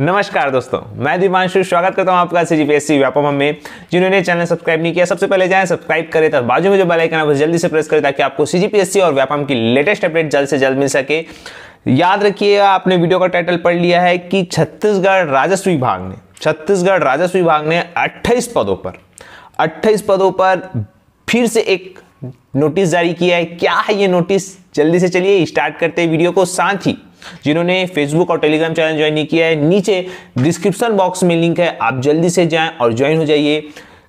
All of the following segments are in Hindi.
नमस्कार दोस्तों, मैं दिवांशु स्वागत करता हूं आपका सीजीपीएससी व्यापम में। जिन्होंने चैनल सब्सक्राइब नहीं किया सबसे पहले जाएं सब्सक्राइब करें, तब बाजू में जो बेल आइकन है वो जल्दी से प्रेस करें ताकि आपको सीजीपीएससी और व्यापम की लेटेस्ट अपडेट जल्द से जल्द मिल सके। याद रखिएगा, आपने वीडियो का टाइटल पढ़ लिया है कि छत्तीसगढ़ राजस्व विभाग ने 28 पदों पर फिर से एक नोटिस जारी किया है। क्या है ये नोटिस, जल्दी से चलिए स्टार्ट करते हैं वीडियो को। साथ ही जिन्होंने फेसबुक और टेलीग्राम चैनल ज्वाइन नहीं किया है, नीचे डिस्क्रिप्शन बॉक्स में लिंक है, आप जल्दी से जाएं और ज्वाइन हो जाइए।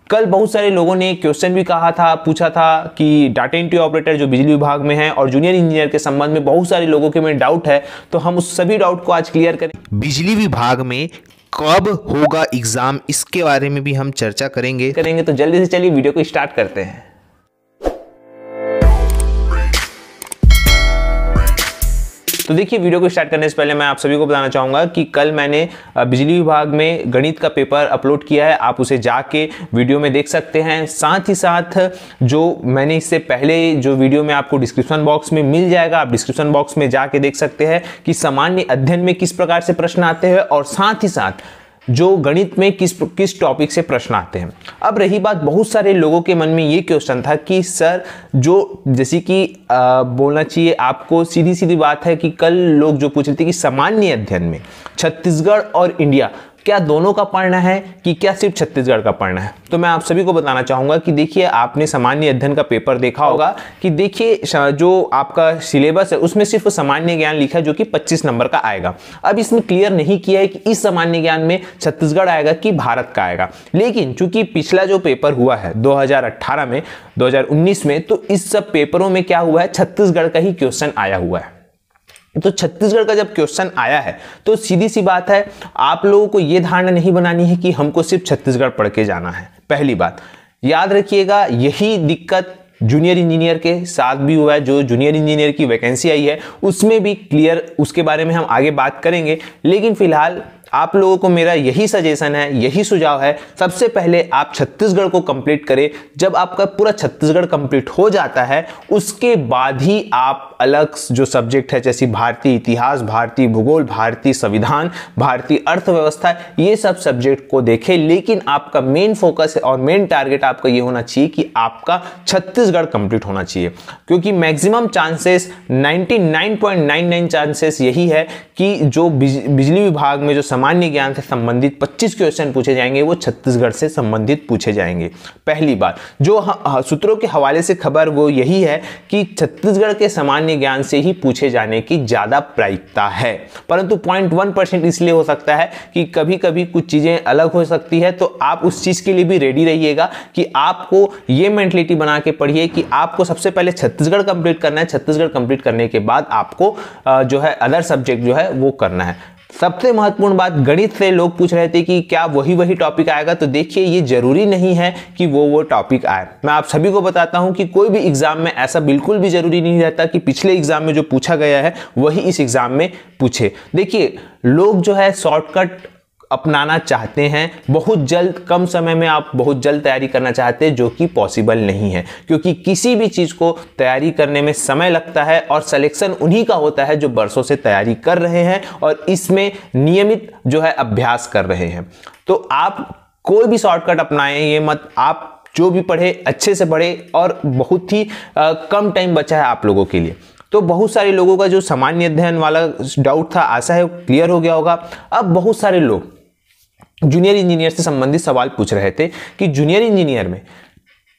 कल बहुत सारे लोगों ने क्वेश्चन भी पूछा था कि डाटा एंट्री ऑपरेटर जो बिजली विभाग में है और जूनियर इंजीनियर के संबंध में बहुत सारे लोगों के में डाउट है, तो हम उस सभी डाउट को आज क्लियर करें। बिजली विभाग में कब होगा एग्जाम, इसके बारे में भी हम चर्चा करेंगे। तो जल्दी से चलिए वीडियो को स्टार्ट करते हैं। तो देखिए, वीडियो को स्टार्ट करने से पहले मैं आप सभी को बताना चाहूँगा कि कल मैंने बिजली विभाग में गणित का पेपर अपलोड किया है, आप उसे जाके वीडियो में देख सकते हैं। साथ ही साथ जो मैंने इससे पहले जो वीडियो में आपको डिस्क्रिप्शन बॉक्स में मिल जाएगा, आप डिस्क्रिप्शन बॉक्स में जाके देख सकते हैं कि सामान्य अध्ययन में किस प्रकार से प्रश्न आते हैं और साथ ही साथ जो गणित में किस टॉपिक से प्रश्न आते हैं। अब रही बात, बहुत सारे लोगों के मन में ये क्वेश्चन था कि सर, जो जैसे कि बोलना चाहिए आपको, सीधी सीधी बात है कि कल लोग जो पूछ रहे थे कि सामान्य अध्ययन में छत्तीसगढ़ और इंडिया क्या दोनों का पढ़ना है कि क्या सिर्फ छत्तीसगढ़ का पढ़ना है। तो मैं आप सभी को बताना चाहूंगा कि देखिए, आपने सामान्य अध्ययन का पेपर देखा होगा कि देखिए जो आपका सिलेबस है उसमें सिर्फ सामान्य ज्ञान लिखा है जो कि 25 नंबर का आएगा। अब इसमें क्लियर नहीं किया है कि इस सामान्य ज्ञान में छत्तीसगढ़ आएगा कि भारत का आएगा, लेकिन चूंकि पिछला जो पेपर हुआ है 2018 में 2019 में, तो इस सब पेपरों में क्या हुआ है, छत्तीसगढ़ का ही क्वेश्चन आया हुआ है। तो छत्तीसगढ़ का जब क्वेश्चन आया है तो सीधी सी बात है, आप लोगों को यह धारणा नहीं बनानी है कि हमको सिर्फ छत्तीसगढ़ पढ़ के जाना है। पहली बात याद रखिएगा, यही दिक्कत जूनियर इंजीनियर के साथ भी हुआ है। जो जूनियर इंजीनियर की वैकेंसी आई है उसमें भी क्लियर, उसके बारे में हम आगे बात करेंगे, लेकिन फिलहाल आप लोगों को मेरा यही सजेशन है, यही सुझाव है, सबसे पहले आप छत्तीसगढ़ को कंप्लीट करें। जब आपका पूरा छत्तीसगढ़ कंप्लीट हो जाता है उसके बाद ही आप अलग जो सब्जेक्ट है, जैसे भारतीय इतिहास, भारतीय भूगोल, भारतीय संविधान, भारतीय अर्थव्यवस्था, ये सब सब्जेक्ट को देखें। लेकिन आपका मेन फोकस और मेन टारगेट आपका ये होना चाहिए कि आपका छत्तीसगढ़ कंप्लीट होना चाहिए, क्योंकि मैक्सिमम चांसेस 99.99 चांसेस यही है कि जो बिजली विभाग में जो सामान्य ज्ञान से संबंधित 25 क्वेश्चन पूछे जाएंगे वो छत्तीसगढ़ से संबंधित पूछे जाएंगे। पहली बात, जो सूत्रों के हवाले से खबर वो यही है कि छत्तीसगढ़ के सामान्य ज्ञान से ही पूछे जाने की ज्यादा प्रायिकता है, परंतु 0.1% इसलिए हो सकता है कि कभी कभी कुछ चीजें अलग हो सकती है। तो आप उस चीज के लिए भी रेडी रहिएगा कि आपको ये मेंटलिटी बना के पढ़िए कि आपको सबसे पहले छत्तीसगढ़ कंप्लीट करना है, छत्तीसगढ़ कंप्लीट करने के बाद आपको जो है अदर सब्जेक्ट जो है वो करना है। सबसे महत्वपूर्ण बात, गणित से लोग पूछ रहे थे कि क्या वही टॉपिक आएगा, तो देखिए ये जरूरी नहीं है कि वो टॉपिक आए। मैं आप सभी को बताता हूं कि कोई भी एग्जाम में ऐसा बिल्कुल भी जरूरी नहीं रहता कि पिछले एग्जाम में जो पूछा गया है वही इस एग्जाम में पूछे। देखिए, लोग जो है शॉर्टकट अपनाना चाहते हैं, बहुत जल्द, कम समय में आप बहुत जल्द तैयारी करना चाहते हैं, जो कि पॉसिबल नहीं है, क्योंकि किसी भी चीज को तैयारी करने में समय लगता है और सिलेक्शन उन्हीं का होता है जो बरसों से तैयारी कर रहे हैं और इसमें नियमित जो है अभ्यास कर रहे हैं। तो आप कोई भी शॉर्टकट अपनाएं, ये मत, आप जो भी पढ़े अच्छे से पढ़े और बहुत ही कम टाइम बचा है आप लोगों के लिए। तो बहुत सारे लोगों का जो सामान्य अध्ययन वाला डाउट था, आशा है क्लियर हो गया होगा। अब बहुत सारे लोग जूनियर इंजीनियर से संबंधित सवाल पूछ रहे थे कि जूनियर इंजीनियर में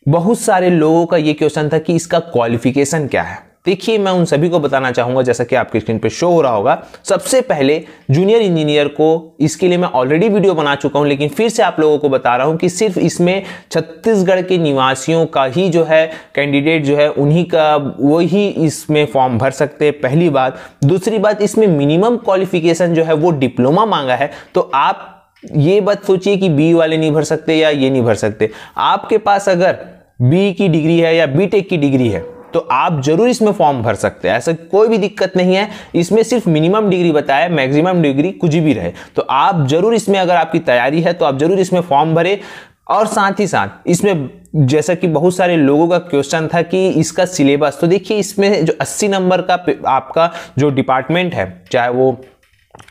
बहुत सारे लोगों का ये क्वेश्चन था कि इसका क्वालिफिकेशन क्या है। देखिए, मैं उन सभी को बताना चाहूंगा, जैसा कि आपकी स्क्रीन पे शो हो रहा होगा, सबसे पहले जूनियर इंजीनियर को, इसके लिए मैं ऑलरेडी वीडियो बना चुका हूं, लेकिन फिर से आप लोगों को बता रहा हूं कि सिर्फ इसमें छत्तीसगढ़ के निवासियों का ही जो है कैंडिडेट जो है उन्हीं का वही इसमें फॉर्म भर सकते हैं, पहली बात। दूसरी बात, इसमें मिनिमम क्वालिफिकेशन जो है वो डिप्लोमा मांगा है। तो आप ये बात सोचिए कि बी वाले नहीं भर सकते या ये नहीं भर सकते। आपके पास अगर बी की डिग्री है या बीटेक की डिग्री है तो आप जरूर इसमें फॉर्म भर सकते हैं, ऐसा कोई भी दिक्कत नहीं है। इसमें सिर्फ मिनिमम डिग्री बताया, मैक्सिमम डिग्री कुछ भी रहे, तो आप जरूर इसमें, अगर आपकी तैयारी है तो आप जरूर इसमें फॉर्म भरें। और साथ ही साथ इसमें जैसा कि बहुत सारे लोगों का क्वेश्चन था कि इसका सिलेबस, तो देखिए इसमें जो 80 नंबर का आपका जो डिपार्टमेंट है, चाहे वो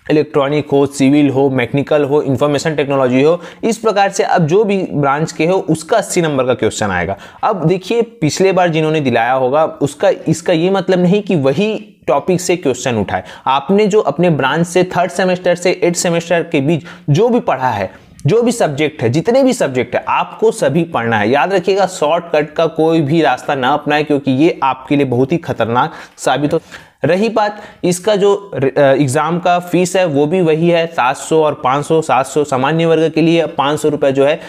इलेक्ट्रॉनिक हो, सिविल हो, मैकेनिकल हो, इंफॉर्मेशन टेक्नोलॉजी हो, इस प्रकार से अब जो भी ब्रांच के हो उसका 80 नंबर का क्वेश्चन आएगा। अब देखिए पिछले बार जिन्होंने दिलाया होगा उसका इसका ये मतलब नहीं कि वही टॉपिक से क्वेश्चन उठाए। आपने जो अपने ब्रांच से 3rd सेमेस्टर से 8th सेमेस्टर के बीच जो भी पढ़ा है, जो भी सब्जेक्ट है, जितने भी सब्जेक्ट है, आपको सभी पढ़ना है। याद रखिएगा शॉर्टकट का कोई भी रास्ता ना अपनाए, क्योंकि ये आपके लिए बहुत ही खतरनाक साबित हो। रही बात इसका जो एग्जाम का फीस है वो भी वही है 700 और 500। 700 सामान्य वर्ग के लिए, 500 रुपए जो है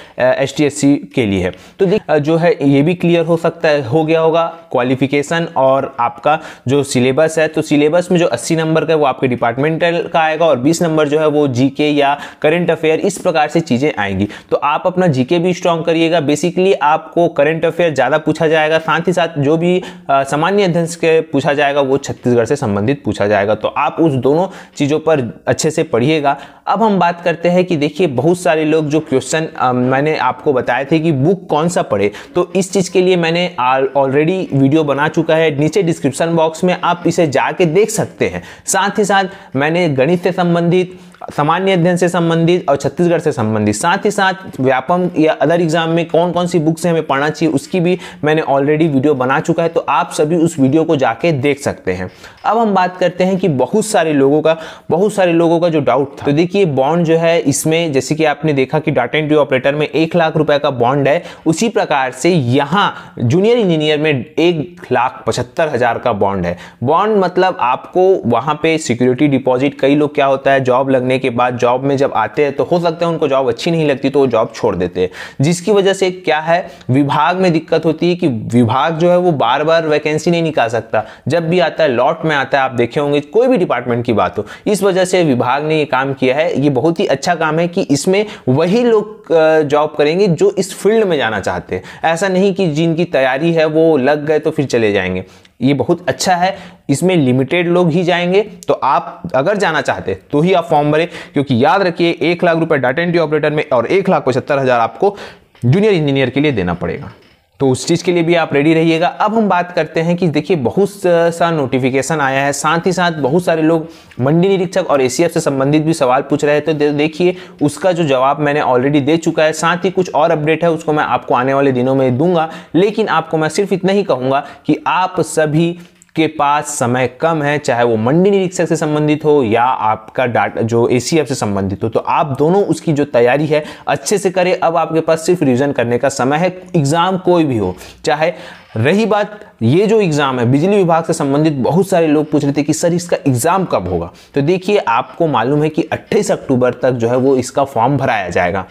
ST/SC के लिए है। तो जो है ये भी क्लियर हो सकता है, हो गया होगा क्वालिफिकेशन और आपका जो सिलेबस है। तो सिलेबस में जो 80 नंबर का वो आपके डिपार्टमेंटल का आएगा और 20 नंबर जो है वो जीके या करंट अफेयर, इस प्रकार से चीजें आएंगी। तो आप अपना जीके भी स्ट्रॉन्ग करिएगा। बेसिकली आपको करंट अफेयर ज्यादा पूछा जाएगा, साथ ही साथ जो भी सामान्य अध्ययन के पूछा जाएगा वो छत्तीसगढ़ से संबंधित पूछा जाएगा। तो आप उस दोनों चीजों पर अच्छे से पढ़िएगा। अब हम बात करते हैं कि देखिए बहुत सारे लोग जो क्वेश्चन मैंने आपको बताए थे कि बुक कौन सा पढ़े, तो इस चीज के लिए मैंने ऑलरेडी वीडियो बना चुका है। नीचे डिस्क्रिप्शन बॉक्स में आप इसे जाके देख सकते हैं। साथ ही साथ मैंने गणित से संबंधित, सामान्य अध्ययन से संबंधित और छत्तीसगढ़ से संबंधित, साथ ही साथ व्यापम या अदर एग्जाम में कौन कौन सी बुक से हमें पढ़ना चाहिए उसकी भी मैंने ऑलरेडी वीडियो बना चुका है। तो आप सभी उस वीडियो को जाके देख सकते हैं। अब हम बात करते हैं कि बहुत सारे लोगों का जो डाउट था। तो देखिए बॉन्ड जो है इसमें, जैसे कि आपने देखा कि डाटा एंट्री ऑपरेटर में 1 लाख रुपए का बॉन्ड है, उसी प्रकार से यहाँ जूनियर इंजीनियर में 1,75,000 का बॉन्ड है। बॉन्ड मतलब आपको वहां पे सिक्योरिटी डिपॉजिट, कई लोग क्या होता है जॉब लगने के बाद जॉब में जब आते हैं तो हो सकता है उनको जॉब अच्छी नहीं लगती तो वो जॉब छोड़ देते हैं, जिसकी वजह से क्या है विभाग में दिक्कत होती है कि विभाग जो है वो बार बार वैकेंसी नहीं निकाल सकता। जब भी आता है लॉट में आता है, आप देखे होंगे कोई भी डिपार्टमेंट की बात हो। इस वजह से विभाग ने ये काम किया है। ये बहुत ही अच्छा काम है कि इसमें वही लोग जॉब करेंगे जो इस फील्ड में जाना चाहते हैं। ऐसा नहीं कि जिनकी तैयारी है वो लग गए तो फिर चले जाएंगे। ये बहुत अच्छा है, इसमें लिमिटेड लोग ही जाएंगे। तो आप अगर जाना चाहते तो ही आप फॉर्म भरें, क्योंकि याद रखिए 1 लाख रुपए डाटा एंट्री ऑपरेटर में और 1,75,000 आपको जूनियर इंजीनियर के लिए देना पड़ेगा। तो उस चीज के लिए भी आप रेडी रहिएगा। अब हम बात करते हैं कि देखिए बहुत सा नोटिफिकेशन आया है, साथ ही साथ बहुत सारे लोग मंडी निरीक्षक और ACF से संबंधित भी सवाल पूछ रहे थे। तो देखिए उसका जो जवाब मैंने ऑलरेडी दे चुका है। साथ ही कुछ और अपडेट है उसको मैं आपको आने वाले दिनों में दूंगा, लेकिन आपको मैं सिर्फ इतना ही कहूंगा कि आप सभी के पास समय कम है, चाहे वो मंडी निरीक्षक से संबंधित हो या आपका डाटा जो ACF से संबंधित हो, तो आप दोनों उसकी जो तैयारी है अच्छे से करें। अब आपके पास सिर्फ रिवीजन करने का समय है, एग्जाम कोई भी हो। चाहे रही बात ये जो एग्जाम है बिजली विभाग से संबंधित, बहुत सारे लोग पूछ रहे थे कि सर इसका एग्जाम कब होगा। तो देखिए आपको मालूम है कि 28 अक्टूबर तक जो है वो इसका फॉर्म भराया जाएगा।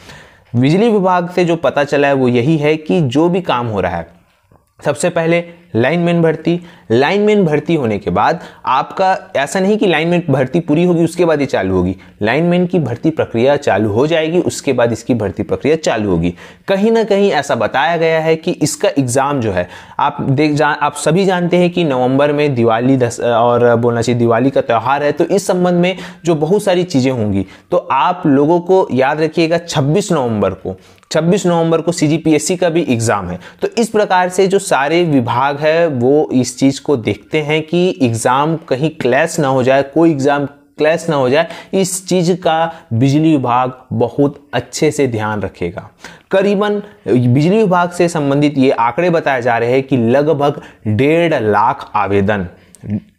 बिजली विभाग से जो पता चला है वो यही है कि जो भी काम हो रहा है, सबसे पहले लाइनमैन भर्ती होने के बाद आपका ऐसा नहीं कि लाइनमैन भर्ती पूरी होगी उसके बाद ये चालू होगी। लाइनमैन की भर्ती प्रक्रिया चालू हो जाएगी, उसके बाद इसकी भर्ती प्रक्रिया चालू होगी। कहीं ना कहीं ऐसा बताया गया है कि इसका एग्जाम जो है आप सभी जानते हैं कि नवंबर में दिवाली और बोलना चाहिए दिवाली का त्यौहार है। तो इस संबंध में जो बहुत सारी चीजें होंगी, तो आप लोगों को याद रखिएगा 26 नवंबर को CGPSC का भी एग्जाम है। तो इस प्रकार से जो सारे विभाग है वो इस चीज को देखते हैं कि एग्जाम कहीं क्लैश ना हो जाए, कोई एग्जाम क्लैश ना हो जाए। इस चीज का बिजली विभाग बहुत अच्छे से ध्यान रखेगा। करीबन बिजली विभाग से संबंधित ये आंकड़े बताए जा रहे हैं कि लगभग 1.5 लाख आवेदन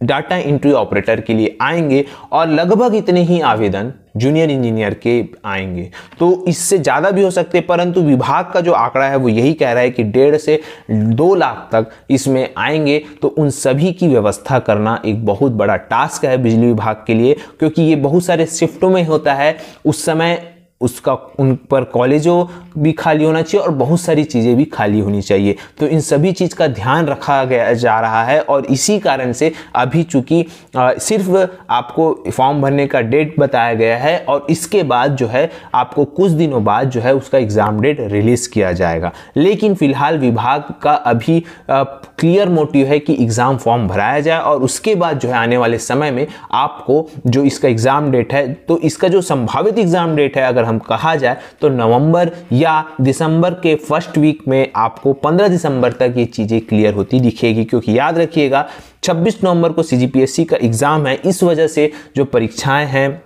डाटा एंट्री ऑपरेटर के लिए आएंगे और लगभग इतने ही आवेदन जूनियर इंजीनियर के आएंगे। तो इससे ज़्यादा भी हो सकते हैं, परंतु विभाग का जो आंकड़ा है वो यही कह रहा है कि 1.5 से 2 लाख तक इसमें आएंगे। तो उन सभी की व्यवस्था करना एक बहुत बड़ा टास्क है बिजली विभाग के लिए, क्योंकि ये बहुत सारे शिफ्टों में होता है। उस समय उसका उन पर कॉलेजों भी खाली होना चाहिए और बहुत सारी चीज़ें भी खाली होनी चाहिए। तो इन सभी चीज़ का ध्यान रखा गया जा रहा है और इसी कारण से अभी चूंकि सिर्फ आपको फॉर्म भरने का डेट बताया गया है और इसके बाद जो है आपको कुछ दिनों बाद जो है उसका एग्ज़ाम डेट रिलीज़ किया जाएगा। लेकिन फिलहाल विभाग का अभी क्लियर मोटिव है कि एग्ज़ाम फॉर्म भराया जाए और उसके बाद जो है आने वाले समय में आपको जो इसका एग्ज़ाम डेट है, तो इसका जो संभावित एग्ज़ाम डेट है अगर हम कहा जाए तो नवंबर या दिसंबर के फर्स्ट वीक में आपको 15 दिसंबर तक ये चीज़ें क्लियर होती दिखेगी। क्योंकि याद रखिएगा 26 नवंबर को CGPSC का एग्ज़ाम है, इस वजह से जो परीक्षाएं हैं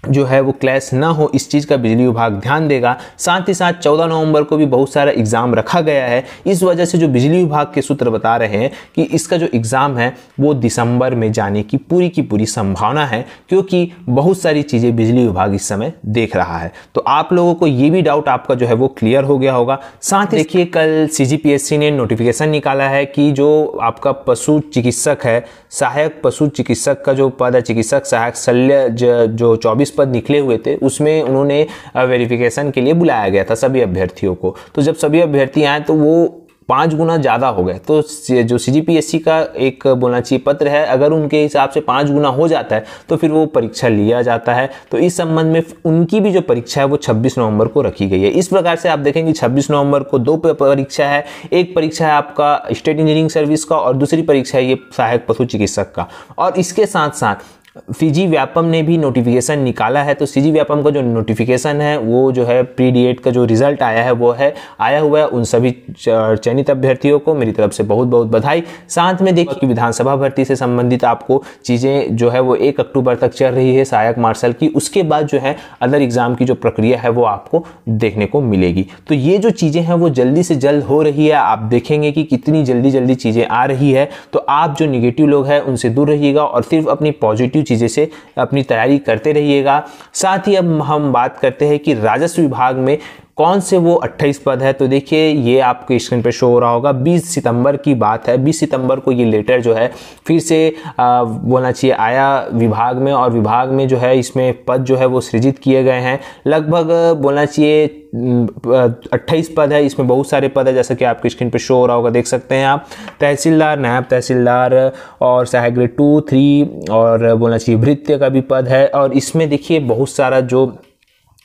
जो है वो क्लैश ना हो, इस चीज़ का बिजली विभाग ध्यान देगा। साथ ही साथ 14 नवंबर को भी बहुत सारा एग्ज़ाम रखा गया है। इस वजह से जो बिजली विभाग के सूत्र बता रहे हैं कि इसका जो एग्ज़ाम है वो दिसंबर में जाने की पूरी संभावना है, क्योंकि बहुत सारी चीज़ें बिजली विभाग इस समय देख रहा है। तो आप लोगों को ये भी डाउट आपका जो है वो क्लियर हो गया होगा। साथ ही देखिए, कल CGPSC ने नोटिफिकेशन निकाला है कि जो आपका पशु चिकित्सक है, सहायक पशु चिकित्सक का जो पद है, चिकित्सक सहायक शल्य, जो 24 पद निकले हुए थे, उसमें उन्होंने वेरिफिकेशन के लिए बुलाया गया था सभी अभ्यर्थियों को। तो जब सभी अभ्यर्थी आए तो वो 5 गुना ज़्यादा हो गए। तो जो CGPSC का एक बोलना चाहिए पत्र है, अगर उनके हिसाब से 5 गुना हो जाता है तो फिर वो परीक्षा लिया जाता है। तो इस संबंध में उनकी भी जो परीक्षा है वो 26 नवंबर को रखी गई है। इस प्रकार से आप देखेंगे 26 नवंबर को 2 परीक्षा है। एक परीक्षा है आपका स्टेट इंजीनियरिंग सर्विस का और दूसरी परीक्षा है ये सहायक पशु चिकित्सक का। और इसके साथ साथ CG व्यापम ने भी नोटिफिकेशन निकाला है। तो CG व्यापम का जो नोटिफिकेशन है वो जो है प्री D.ED का जो रिजल्ट आया है वो है आया हुआ है। उन सभी चयनित अभ्यर्थियों को मेरी तरफ से बहुत बहुत बधाई। साथ में देखिए कि विधानसभा भर्ती से संबंधित आपको चीज़ें जो है वो 1 अक्टूबर तक चल रही है सहायक मार्शल की। उसके बाद जो है अदर एग्जाम की जो प्रक्रिया है वो आपको देखने को मिलेगी। तो ये जो चीज़ें हैं वो जल्दी से जल्द हो रही है। आप देखेंगे कि कितनी जल्दी चीज़ें आ रही है। तो आप जो निगेटिव लोग हैं उनसे दूर रहिएगा और सिर्फ अपनी पॉजिटिव चीज़ें से अपनी तैयारी करते रहिएगा। साथ ही अब हम बात करते हैं कि राजस्व विभाग में कौन से वो 28 पद है। तो देखिए, ये आपके स्क्रीन पे शो हो रहा होगा। 20 सितंबर की बात है। 20 सितंबर को ये लेटर जो है फिर से बोलना चाहिए आया विभाग में, और विभाग में जो है इसमें पद जो है वो सृजित किए गए हैं। लगभग बोलना चाहिए 28 पद है। इसमें बहुत सारे पद है, जैसा कि आपके स्क्रीन पे शो हो रहा होगा, देख सकते हैं आप। तहसीलदार, नायब तहसीलदार और सहायक ग्रेड 2, 3 और बोलना चाहिए भृत्य का भी पद है। और इसमें देखिए बहुत सारा जो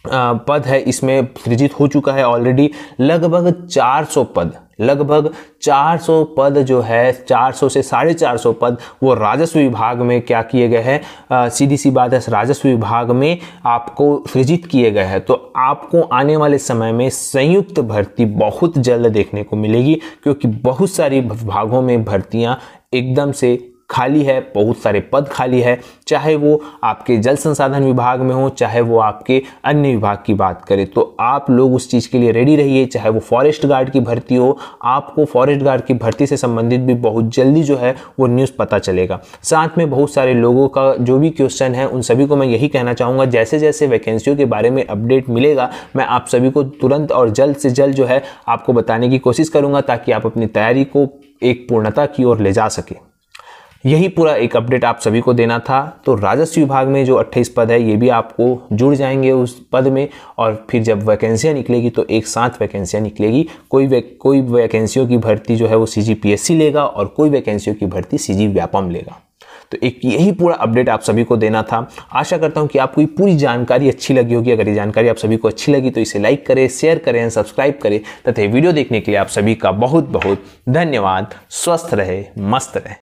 पद है इसमें सृजित हो चुका है ऑलरेडी। लगभग 400 पद जो है 400 से 450 पद वो राजस्व विभाग में क्या किए गए हैं, सीधी सी बात है, राजस्व विभाग में आपको सृजित किए गए हैं। तो आपको आने वाले समय में संयुक्त भर्ती बहुत जल्द देखने को मिलेगी, क्योंकि बहुत सारी विभागों में भर्तियां एकदम से खाली है, बहुत सारे पद खाली है। चाहे वो आपके जल संसाधन विभाग में हो, चाहे वो आपके अन्य विभाग की बात करें, तो आप लोग उस चीज़ के लिए रेडी रहिए। चाहे वो फॉरेस्ट गार्ड की भर्ती हो, आपको फॉरेस्ट गार्ड की भर्ती से संबंधित भी बहुत जल्दी जो है वो न्यूज़ पता चलेगा। साथ में बहुत सारे लोगों का जो भी क्वेश्चन है उन सभी को मैं यही कहना चाहूँगा, जैसे जैसे वैकेंसियों के बारे में अपडेट मिलेगा मैं आप सभी को तुरंत और जल्द से जल्द जो है आपको बताने की कोशिश करूँगा, ताकि आप अपनी तैयारी को एक पूर्णता की ओर ले जा सके। यही पूरा एक अपडेट आप सभी को देना था। तो राजस्व विभाग में जो 28 पद है ये भी आपको जुड़ जाएंगे उस पद में, और फिर जब वैकेंसियाँ निकलेगी तो एक साथ वैकेंसियाँ निकलेगी। कोई वैकेंसियों की भर्ती जो है वो CGPSC लेगा और कोई वैकेंसियों की भर्ती CG व्यापम लेगा। तो एक यही पूरा अपडेट आप सभी को देना था। आशा करता हूं कि आपको ये पूरी जानकारी अच्छी लगी होगी। अगर ये जानकारी आप सभी को अच्छी लगी तो इसे लाइक करें, शेयर करें, सब्सक्राइब करें तथा वीडियो देखने के लिए आप सभी का बहुत बहुत धन्यवाद। स्वस्थ रहे, मस्त रहे।